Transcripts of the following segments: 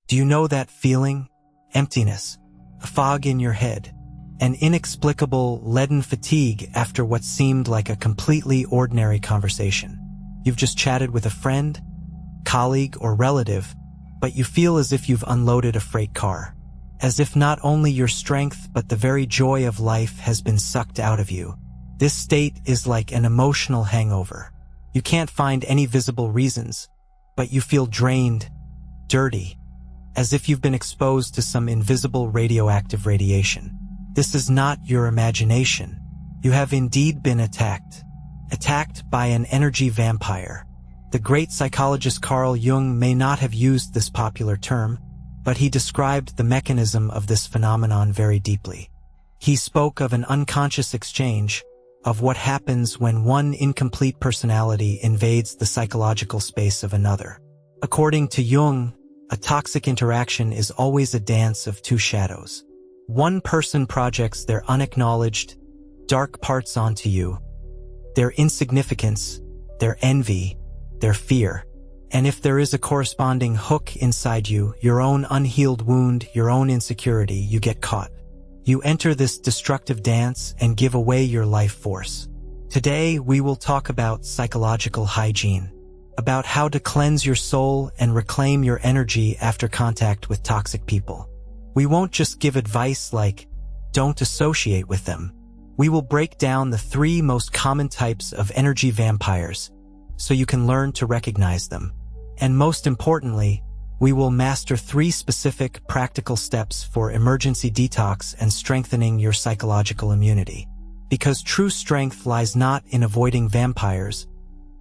Do you know that feeling? Emptiness, a fog in your head, an inexplicable leaden fatigue after what seemed like a completely ordinary conversation. You've just chatted with a friend, colleague, or relative, but you feel as if you've unloaded a freight car. As if not only your strength but the very joy of life has been sucked out of you. This state is like an emotional hangover. You can't find any visible reasons, but you feel drained, dirty, as if you've been exposed to some invisible radioactive radiation. This is not your imagination. You have indeed been attacked. Attacked by an energy vampire. The great psychologist Carl Jung may not have used this popular term, but he described the mechanism of this phenomenon very deeply. He spoke of an unconscious exchange, of what happens when one incomplete personality invades the psychological space of another. According to Jung, a toxic interaction is always a dance of two shadows. One person projects their unacknowledged, dark parts onto you, their insignificance, their envy, their fear. And if there is a corresponding hook inside you, your own unhealed wound, your own insecurity, you get caught. You enter this destructive dance and give away your life force. Today, we will talk about psychological hygiene, about how to cleanse your soul and reclaim your energy after contact with toxic people. We won't just give advice like, don't associate with them. We will break down the 3 most common types of energy vampires, so you can learn to recognize them. And most importantly, we will master 3 specific practical steps for emergency detox and strengthening your psychological immunity. Because true strength lies not in avoiding vampires,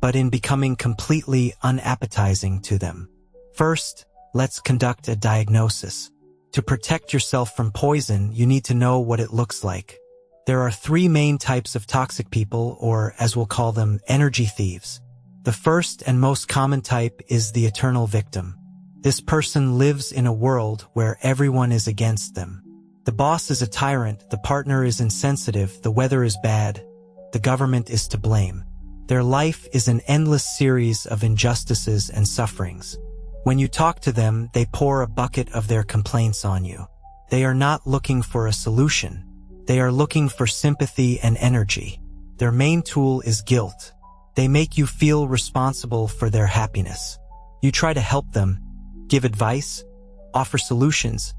but in becoming completely unappetizing to them. First, let's conduct a diagnosis. To protect yourself from poison, you need to know what it looks like. There are 3 main types of toxic people, or as we'll call them, energy thieves. The first and most common type is the eternal victim. This person lives in a world where everyone is against them. The boss is a tyrant, the partner is insensitive, the weather is bad, the government is to blame. Their life is an endless series of injustices and sufferings. When you talk to them, they pour a bucket of their complaints on you. They are not looking for a solution. They are looking for sympathy and energy. Their main tool is guilt. They make you feel responsible for their happiness. You try to help them, give advice, offer solutions,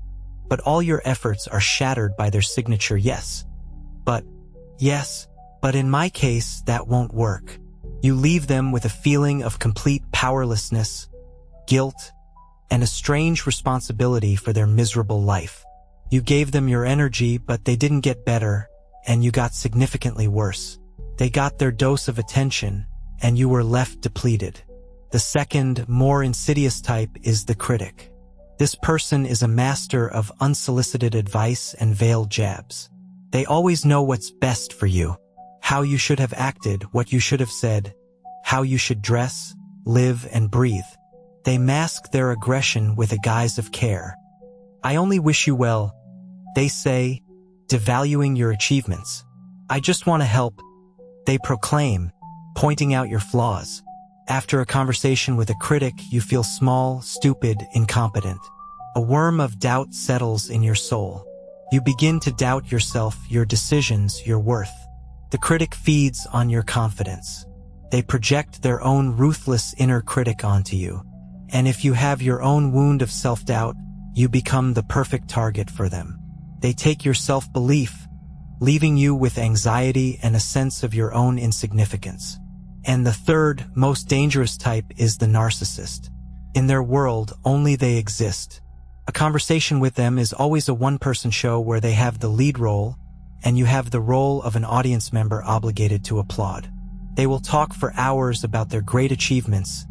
but all your efforts are shattered by their signature yes. But in my case, that won't work. You leave them with a feeling of complete powerlessness, guilt, and a strange responsibility for their miserable life. You gave them your energy, but they didn't get better, and you got significantly worse. They got their dose of attention, and you were left depleted. The second, more insidious type is the critic. This person is a master of unsolicited advice and veiled jabs. They always know what's best for you, how you should have acted, what you should have said, how you should dress, live, and breathe. They mask their aggression with a guise of care. I only wish you well, they say, devaluing your achievements. I just want to help, they proclaim, pointing out your flaws. After a conversation with a critic, you feel small, stupid, incompetent. A worm of doubt settles in your soul. You begin to doubt yourself, your decisions, your worth. The critic feeds on your confidence. They project their own ruthless inner critic onto you. And if you have your own wound of self-doubt, you become the perfect target for them. They take your self-belief, leaving you with anxiety and a sense of your own insignificance. And the third, most dangerous type is the narcissist. In their world, only they exist. A conversation with them is always a one-person show where they have the lead role, and you have the role of an audience member obligated to applaud. They will talk for hours about their great achievements,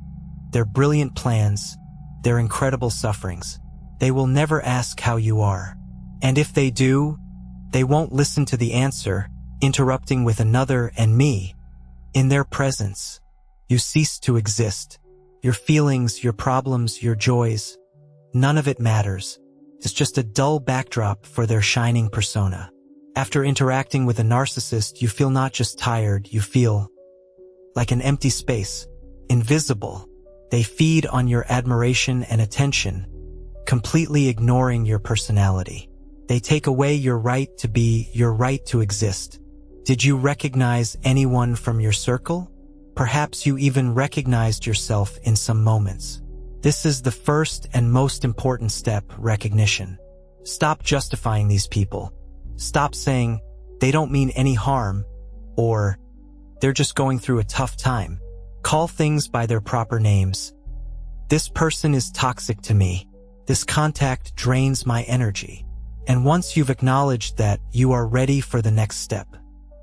their brilliant plans, their incredible sufferings. They will never ask how you are. And if they do, they won't listen to the answer, interrupting with another and me. In their presence, you cease to exist. Your feelings, your problems, your joys, none of it matters. It's just a dull backdrop for their shining persona. After interacting with a narcissist, you feel not just tired, you feel like an empty space, invisible. They feed on your admiration and attention, completely ignoring your personality. They take away your right to be, your right to exist. Did you recognize anyone from your circle? Perhaps you even recognized yourself in some moments. This is the first and most important step, recognition. Stop justifying these people. Stop saying, they don't mean any harm, or they're just going through a tough time. Call things by their proper names. This person is toxic to me. This contact drains my energy. And once you've acknowledged that, you are ready for the next step.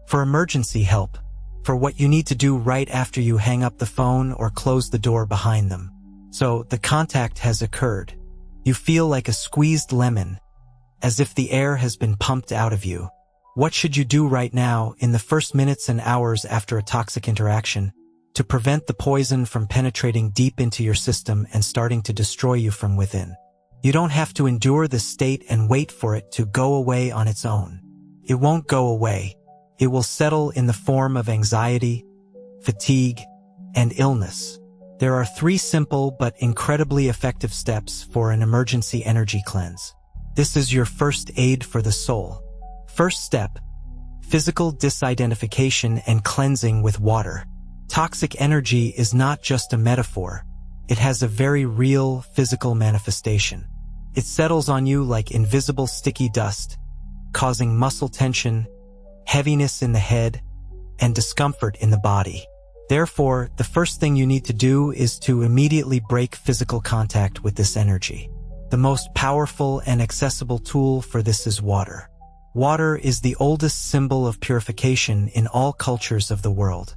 For emergency help. For what you need to do right after you hang up the phone or close the door behind them. So, the contact has occurred. You feel like a squeezed lemon, as if the air has been pumped out of you. What should you do right now, in the first minutes and hours after a toxic interaction, to prevent the poison from penetrating deep into your system and starting to destroy you from within? You don't have to endure this state and wait for it to go away on its own. It won't go away. It will settle in the form of anxiety, fatigue, and illness. There are 3 simple but incredibly effective steps for an emergency energy cleanse. This is your first aid for the soul. First step, physical disidentification and cleansing with water. Toxic energy is not just a metaphor. It has a very real physical manifestation. It settles on you like invisible sticky dust, causing muscle tension, heaviness in the head, and discomfort in the body. Therefore, the first thing you need to do is to immediately break physical contact with this energy. The most powerful and accessible tool for this is water. Water is the oldest symbol of purification in all cultures of the world.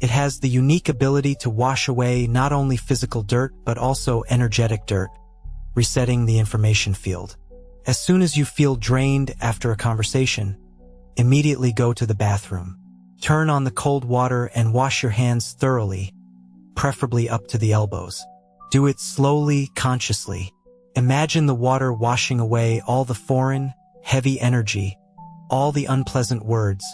It has the unique ability to wash away not only physical dirt but also energetic dirt, resetting the information field. As soon as you feel drained after a conversation, immediately go to the bathroom. Turn on the cold water and wash your hands thoroughly, preferably up to the elbows. Do it slowly, consciously. Imagine the water washing away all the foreign, heavy energy, all the unpleasant words,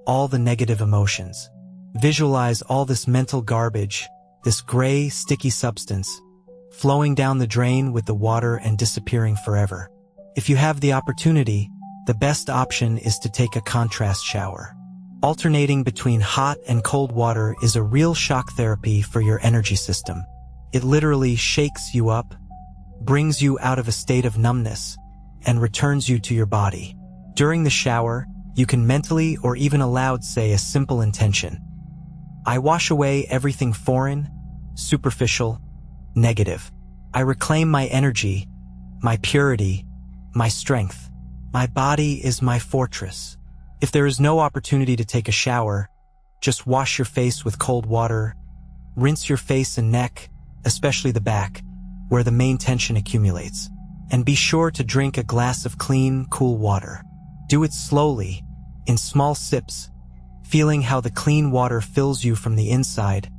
all the negative emotions. Visualize all this mental garbage, this gray, sticky substance, flowing down the drain with the water and disappearing forever. If you have the opportunity, the best option is to take a contrast shower. Alternating between hot and cold water is a real shock therapy for your energy system. It literally shakes you up, brings you out of a state of numbness, and returns you to your body. During the shower, you can mentally or even aloud say a simple intention. I wash away everything foreign, superficial, negative. I reclaim my energy, my purity, my strength. My body is my fortress. If there is no opportunity to take a shower, just wash your face with cold water, rinse your face and neck, especially the back, where the main tension accumulates, and be sure to drink a glass of clean, cool water. Do it slowly, in small sips, feeling how the clean water fills you from the inside,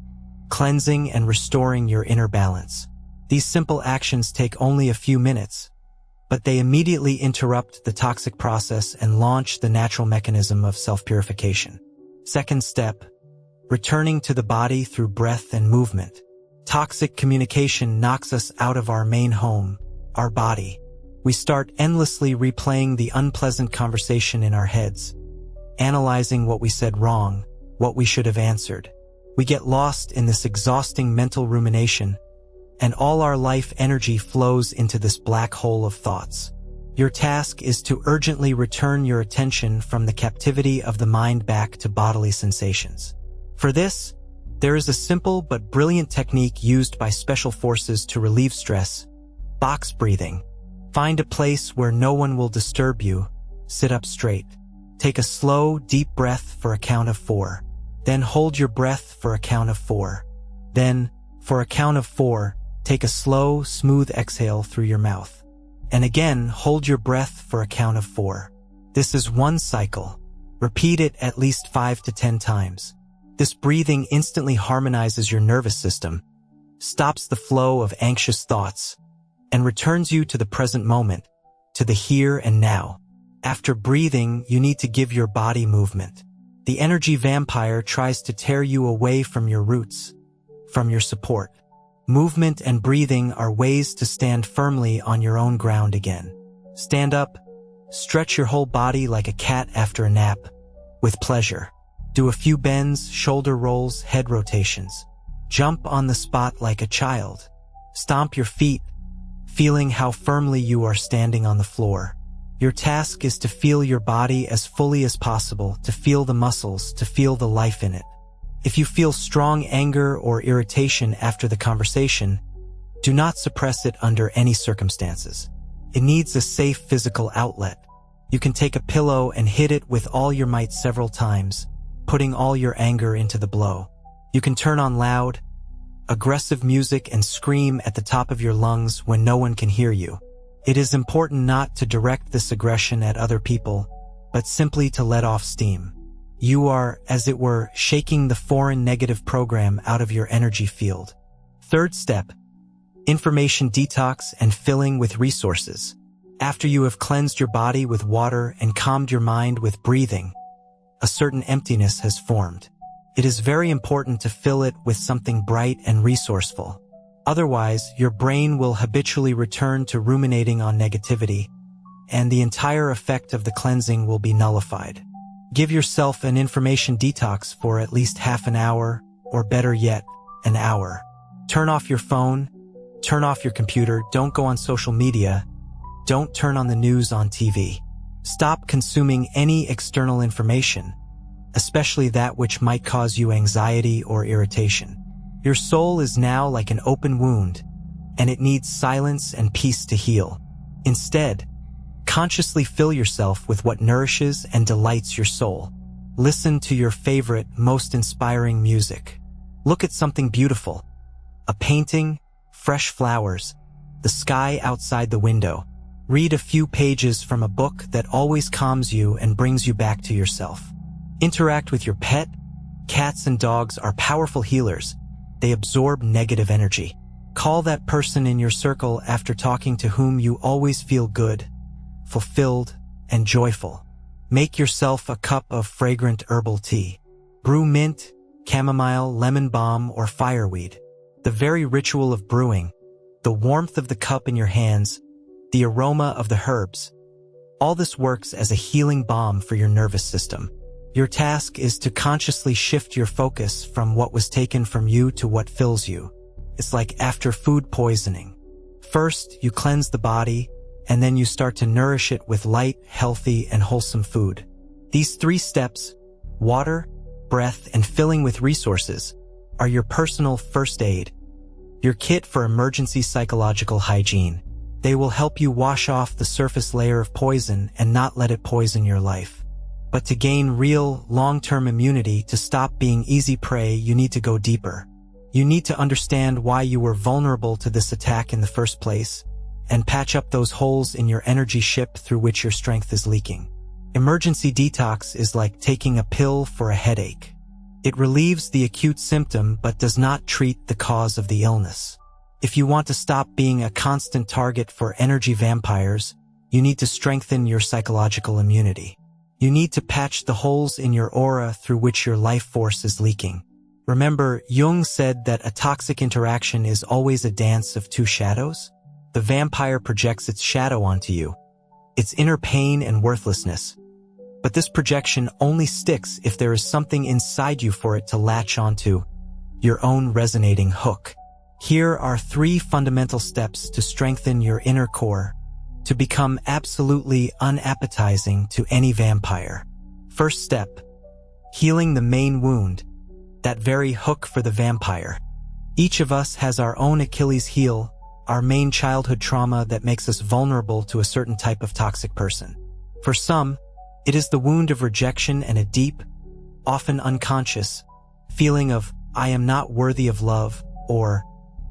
cleansing and restoring your inner balance. These simple actions take only a few minutes, but they immediately interrupt the toxic process and launch the natural mechanism of self-purification. Second step, returning to the body through breath and movement. Toxic communication knocks us out of our main home, our body. We start endlessly replaying the unpleasant conversation in our heads, analyzing what we said wrong, what we should have answered. We get lost in this exhausting mental rumination, and all our life energy flows into this black hole of thoughts. Your task is to urgently return your attention from the captivity of the mind back to bodily sensations. For this, there is a simple but brilliant technique used by special forces to relieve stress: box breathing. Find a place where no one will disturb you. Sit up straight. Take a slow, deep breath for a count of 4. Then hold your breath for a count of 4. Then, for a count of 4, take a slow, smooth exhale through your mouth. And again, hold your breath for a count of 4. This is one cycle. Repeat it at least 5 to 10 times. This breathing instantly harmonizes your nervous system, stops the flow of anxious thoughts, and returns you to the present moment, to the here and now. After breathing, you need to give your body movement. The energy vampire tries to tear you away from your roots, from your support. Movement and breathing are ways to stand firmly on your own ground again. Stand up, stretch your whole body like a cat after a nap, with pleasure. Do a few bends, shoulder rolls, head rotations. Jump on the spot like a child. Stomp your feet, feeling how firmly you are standing on the floor. Your task is to feel your body as fully as possible, to feel the muscles, to feel the life in it. If you feel strong anger or irritation after the conversation, do not suppress it under any circumstances. It needs a safe physical outlet. You can take a pillow and hit it with all your might several times, putting all your anger into the blow. You can turn on loud, aggressive music and scream at the top of your lungs when no one can hear you. It is important not to direct this aggression at other people, but simply to let off steam. You are, as it were, shaking the foreign negative program out of your energy field. Third step, information detox and filling with resources. After you have cleansed your body with water and calmed your mind with breathing, a certain emptiness has formed. It is very important to fill it with something bright and resourceful. Otherwise, your brain will habitually return to ruminating on negativity, and the entire effect of the cleansing will be nullified. Give yourself an information detox for at least half an hour, or better yet, an hour. Turn off your phone, turn off your computer, don't go on social media, don't turn on the news on TV. Stop consuming any external information, especially that which might cause you anxiety or irritation. Your soul is now like an open wound, and it needs silence and peace to heal. Instead, consciously fill yourself with what nourishes and delights your soul. Listen to your favorite, most inspiring music. Look at something beautiful. A painting, fresh flowers, the sky outside the window. Read a few pages from a book that always calms you and brings you back to yourself. Interact with your pet. Cats and dogs are powerful healers. They absorb negative energy. Call that person in your circle after talking to whom you always feel good, fulfilled, and joyful. Make yourself a cup of fragrant herbal tea. Brew mint, chamomile, lemon balm, or fireweed. The very ritual of brewing, the warmth of the cup in your hands, the aroma of the herbs, all this works as a healing balm for your nervous system. Your task is to consciously shift your focus from what was taken from you to what fills you. It's like after food poisoning. First, you cleanse the body, and then you start to nourish it with light, healthy, and wholesome food. These 3 steps, water, breath, and filling with resources, are your personal first aid, your kit for emergency psychological hygiene. They will help you wash off the surface layer of poison and not let it poison your life. But to gain real, long-term immunity, to stop being easy prey, you need to go deeper. You need to understand why you were vulnerable to this attack in the first place, and patch up those holes in your energy ship through which your strength is leaking. Emergency detox is like taking a pill for a headache. It relieves the acute symptom but does not treat the cause of the illness. If you want to stop being a constant target for energy vampires, you need to strengthen your psychological immunity. You need to patch the holes in your aura through which your life force is leaking. Remember, Jung said that a toxic interaction is always a dance of 2 shadows? The vampire projects its shadow onto you, its inner pain and worthlessness. But this projection only sticks if there is something inside you for it to latch onto, your own resonating hook. Here are 3 fundamental steps to strengthen your inner core, to become absolutely unappetizing to any vampire. First step, healing the main wound, that very hook for the vampire. Each of us has our own Achilles heel, our main childhood trauma that makes us vulnerable to a certain type of toxic person. For some, it is the wound of rejection and a deep, often unconscious, feeling of, I am not worthy of love, or,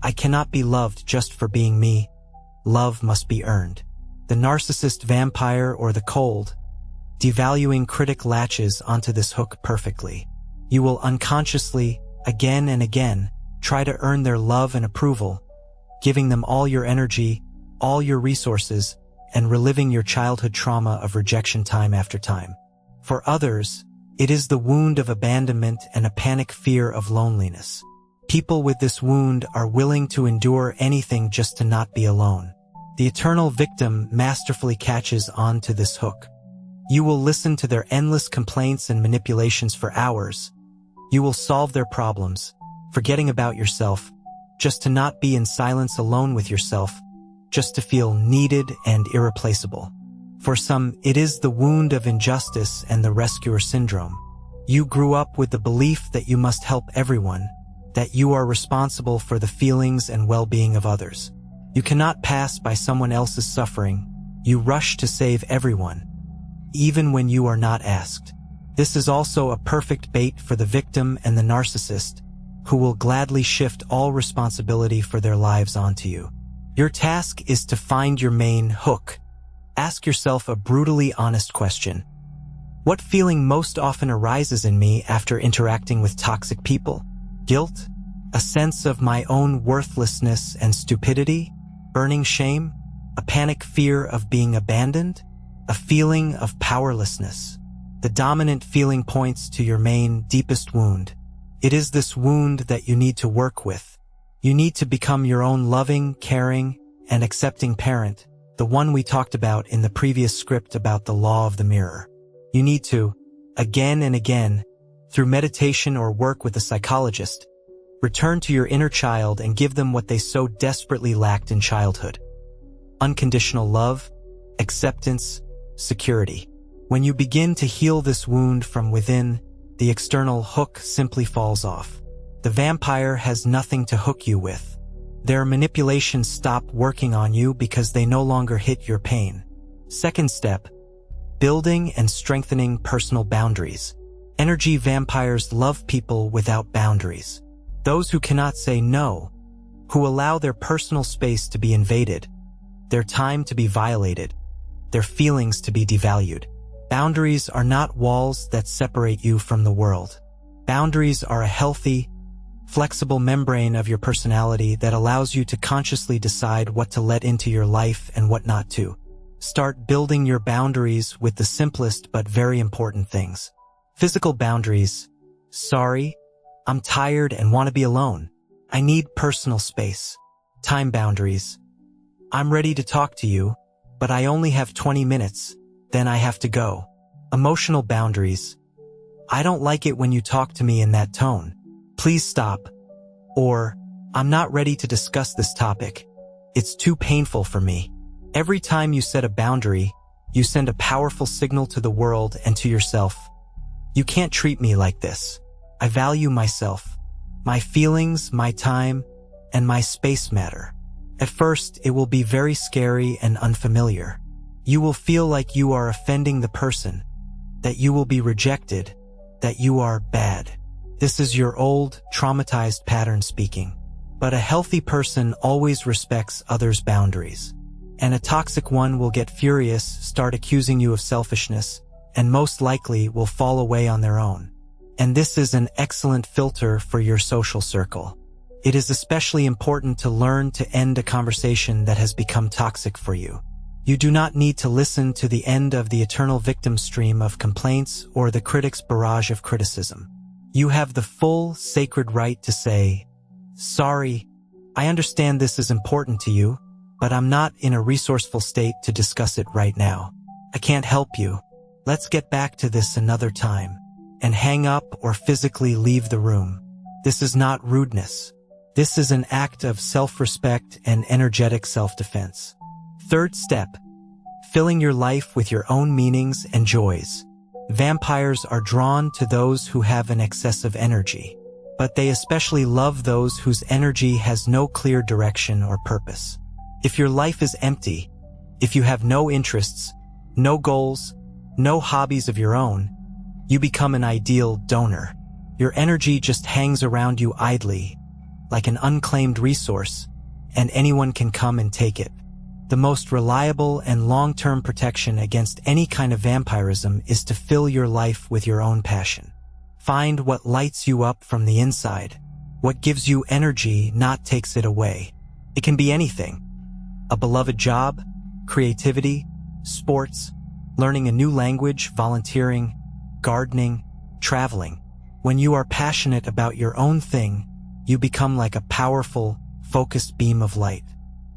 I cannot be loved just for being me. Love must be earned. The narcissist vampire or the cold, devaluing critic latches onto this hook perfectly. You will unconsciously, again and again, try to earn their love and approval, giving them all your energy, all your resources, and reliving your childhood trauma of rejection time after time. For others, it is the wound of abandonment and a panic fear of loneliness. People with this wound are willing to endure anything just to not be alone. The eternal victim masterfully catches on to this hook. You will listen to their endless complaints and manipulations for hours. You will solve their problems, forgetting about yourself, just to not be in silence alone with yourself, just to feel needed and irreplaceable. For some, it is the wound of injustice and the rescuer syndrome. You grew up with the belief that you must help everyone, that you are responsible for the feelings and well-being of others. You cannot pass by someone else's suffering. You rush to save everyone, even when you are not asked. This is also a perfect bait for the victim and the narcissist, who will gladly shift all responsibility for their lives onto you. Your task is to find your main hook. Ask yourself a brutally honest question. What feeling most often arises in me after interacting with toxic people? Guilt? A sense of my own worthlessness and stupidity? Burning shame? A panic fear of being abandoned? A feeling of powerlessness? The dominant feeling points to your main, deepest wound. It is this wound that you need to work with. You need to become your own loving, caring, and accepting parent, the one we talked about in the previous script about the law of the mirror. You need to, again and again, through meditation or work with a psychologist, return to your inner child and give them what they so desperately lacked in childhood. Unconditional love, acceptance, security. When you begin to heal this wound from within, the external hook simply falls off. The vampire has nothing to hook you with. Their manipulations stop working on you because they no longer hit your pain. Second step, building and strengthening personal boundaries. Energy vampires love people without boundaries. Those who cannot say no, who allow their personal space to be invaded, their time to be violated, their feelings to be devalued. Boundaries are not walls that separate you from the world. Boundaries are a healthy, flexible membrane of your personality that allows you to consciously decide what to let into your life and what not to. Start building your boundaries with the simplest but very important things. Physical boundaries. Sorry, I'm tired and want to be alone. I need personal space. Time boundaries. I'm ready to talk to you, but I only have 20 minutes, then I have to go. Emotional boundaries. I don't like it when you talk to me in that tone. Please stop. Or, I'm not ready to discuss this topic. It's too painful for me. Every time you set a boundary, you send a powerful signal to the world and to yourself. You can't treat me like this. I value myself. My feelings, my time, and my space matter. At first, it will be very scary and unfamiliar. You will feel like you are offending the person, that you will be rejected, that you are bad. This is your old, traumatized pattern speaking. But a healthy person always respects others' boundaries. And a toxic one will get furious, start accusing you of selfishness, and most likely will fall away on their own. And this is an excellent filter for your social circle. It is especially important to learn to end a conversation that has become toxic for you. You do not need to listen to the end of the eternal victim stream of complaints or the critic's barrage of criticism. You have the full, sacred right to say, "Sorry, I understand this is important to you, but I'm not in a resourceful state to discuss it right now. I can't help you. Let's get back to this another time," and hang up or physically leave the room. This is not rudeness. This is an act of self-respect and energetic self-defense. Third step, filling your life with your own meanings and joys. Vampires are drawn to those who have an excessive energy, but they especially love those whose energy has no clear direction or purpose. If your life is empty, if you have no interests, no goals, no hobbies of your own, you become an ideal donor. Your energy just hangs around you idly, like an unclaimed resource, and anyone can come and take it. The most reliable and long-term protection against any kind of vampirism is to fill your life with your own passion. Find what lights you up from the inside. What gives you energy, not takes it away. It can be anything. A beloved job, creativity, sports, learning a new language, volunteering, gardening, traveling. When you are passionate about your own thing, You become like a powerful, focused beam of light.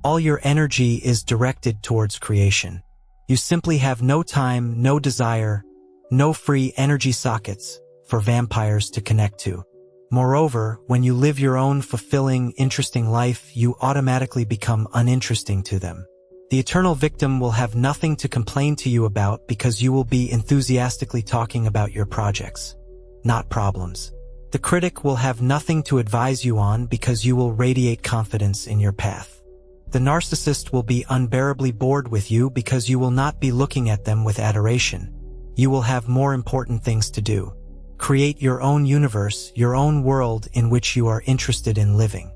All your energy is directed towards creation. You simply have no time, no desire, no free energy sockets for vampires to connect to. Moreover, when you live your own fulfilling, interesting life, you automatically become uninteresting to them. The eternal victim will have nothing to complain to you about because you will be enthusiastically talking about your projects, not problems. The critic will have nothing to advise you on because you will radiate confidence in your path. The narcissist will be unbearably bored with you because you will not be looking at them with adoration. You will have more important things to do. Create your own universe, your own world in which you are interested in living.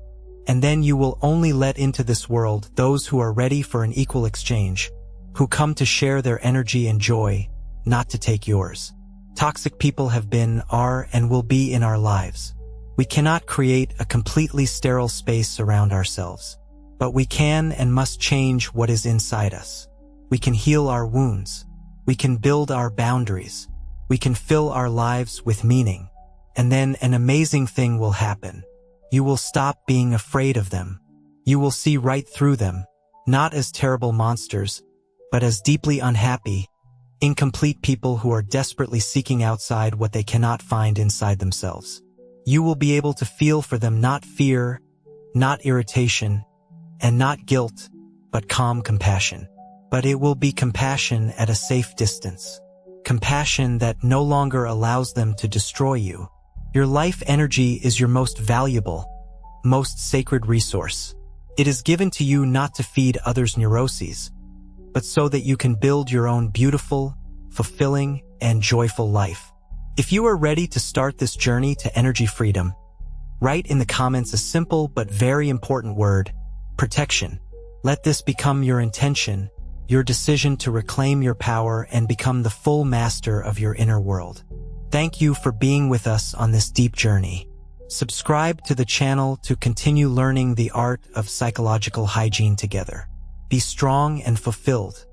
And then you will only let into this world those who are ready for an equal exchange, who come to share their energy and joy, not to take yours. Toxic people have been, are, and will be in our lives. We cannot create a completely sterile space around ourselves, but we can and must change what is inside us. We can heal our wounds. We can build our boundaries. We can fill our lives with meaning. And then an amazing thing will happen. You will stop being afraid of them. You will see right through them, not as terrible monsters, but as deeply unhappy, incomplete people who are desperately seeking outside what they cannot find inside themselves. You will be able to feel for them not fear, not irritation, and not guilt, but calm compassion. But it will be compassion at a safe distance. Compassion that no longer allows them to destroy you. Your life energy is your most valuable, most sacred resource. It is given to you not to feed others' neuroses, but so that you can build your own beautiful, fulfilling, and joyful life. If you are ready to start this journey to energy freedom, write in the comments a simple but very important word: protection. Let this become your intention, your decision to reclaim your power and become the full master of your inner world. Thank you for being with us on this deep journey. Subscribe to the channel to continue learning the art of psychological hygiene together. Be strong and fulfilled.